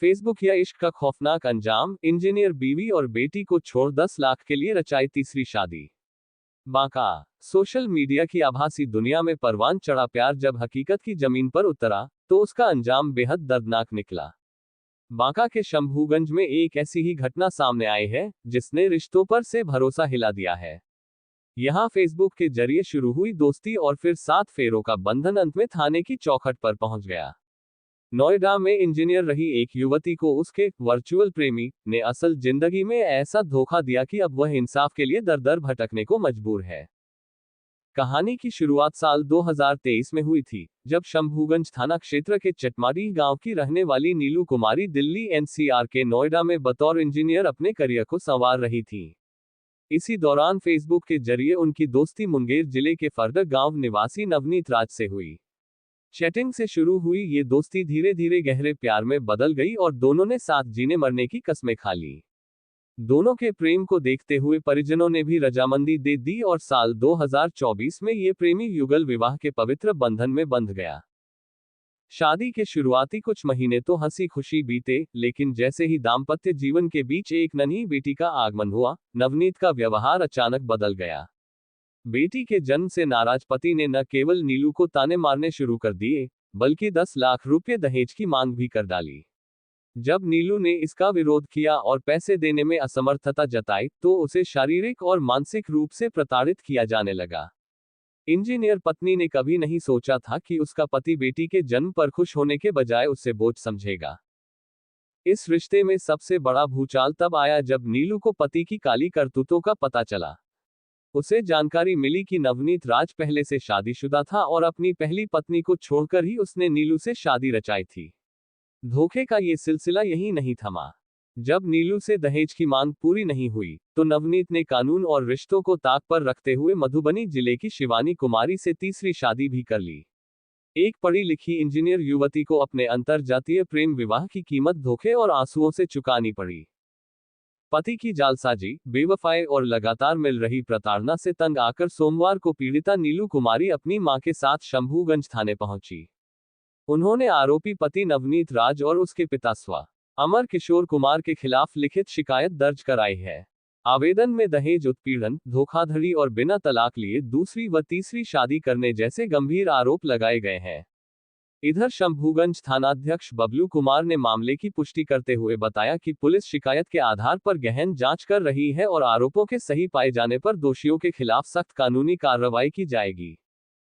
Facebook या इश्क का खौफनाक अंजाम, इंजीनियर बीवी और बेटी को छोड़ 10 लाख के लिए रचाई तीसरी शादी। बांका। सोशल मीडिया की आभासी दुनिया में परवान चढ़ा प्यार जब हकीकत की जमीन पर उतरा, तो उसका अंजाम बेहद दर्दनाक निकला। बांका के शंभूगंज में एक ऐसी ही घटना सामने आई है, जिसने रिश्तों पर से भरोसा हिला दिया है। यहां फेसबुक के जरिए शुरू हुई दोस्ती और फिर 7 फेरों का बंधन अंत में थाने की चौखट पर पहुंच गया। नोएडा में इंजीनियर रही एक युवती को उसके वर्चुअल प्रेमी ने असल जिंदगी में ऐसा धोखा दिया कि अब वह इंसाफ के लिए दर दर भटकने को मजबूर है। कहानी की शुरुआत साल 2023 में हुई थी, जब शंभूगंज थाना क्षेत्र के चटमाडी गांव की रहने वाली नीलू कुमारी दिल्ली एनसीआर के नोएडा में बतौर इंजीनियर अपने करियर को संवार रही थी। इसी दौरान फेसबुक के जरिए उनकी दोस्ती मुंगेर जिले के फरडक गांव निवासी नवनीत राज से हुई। चैटिंग से शुरू हुई ये दोस्ती धीरे धीरे गहरे प्यार में बदल गई और दोनों ने साथ जीने मरने की कस्में खा ली। दोनों के प्रेम को देखते हुए परिजनों ने भी रजामंदी दे दी और साल 2024 में ये प्रेमी युगल विवाह के पवित्र बंधन में बंध गया। शादी के शुरुआती कुछ महीने तो हंसी खुशी बीते, लेकिन जैसे ही दाम्पत्य जीवन के बीच एक नन्ही बेटी का आगमन हुआ, नवनीत का व्यवहार अचानक बदल गया। बेटी के जन्म से नाराज पति ने न केवल नीलू को ताने मारने शुरू कर दिए, बल्कि 10 लाख रुपए दहेज की मांग भी कर डाली। जब नीलू ने इसका विरोध किया और पैसे देने में असमर्थता जताई, तो उसे शारीरिक और मानसिक रूप से प्रताड़ित किया जाने लगा। इंजीनियर पत्नी ने कभी नहीं सोचा था कि उसका पति बेटी के जन्म पर खुश होने के बजाय उससे बोझ समझेगा। इस रिश्ते में सबसे बड़ा भूचाल तब आया जब नीलू को पति की काली करतूतों का पता चला। उसे जानकारी मिली कि नवनीत राज पहले से शादीशुदा था और अपनी पहली पत्नी को छोड़कर ही उसने नीलू से शादी रचाई थी। धोखे का ये सिलसिला यही नहीं थमा। जब नीलू से दहेज की मांग पूरी नहीं हुई, तो नवनीत ने कानून और रिश्तों को ताक पर रखते हुए मधुबनी जिले की शिवानी कुमारी से तीसरी शादी भी कर ली। एक पढ़ी लिखी इंजीनियर युवती को अपने अंतरजातीय प्रेम विवाह की कीमत धोखे और आंसुओं से चुकानी पड़ी। पति की जालसाजी, बेवफाई और लगातार मिल रही प्रताड़ना से तंग आकर सोमवार को पीड़िता नीलू कुमारी अपनी मां के साथ शंभूगंज थाने पहुंची। उन्होंने आरोपी पति नवनीत राज और उसके पिता स्व अमर किशोर कुमार के खिलाफ लिखित शिकायत दर्ज कराई है। आवेदन में दहेज उत्पीड़न, धोखाधड़ी और बिना तलाक लिए दूसरी व तीसरी शादी करने जैसे गंभीर आरोप लगाए गए हैं। इधर शंभूगंज थानाध्यक्ष बबलू कुमार ने मामले की पुष्टि करते हुए बताया कि पुलिस शिकायत के आधार पर गहन जांच कर रही है और आरोपों के सही पाए जाने पर दोषियों के खिलाफ सख्त कानूनी कार्रवाई की जाएगी।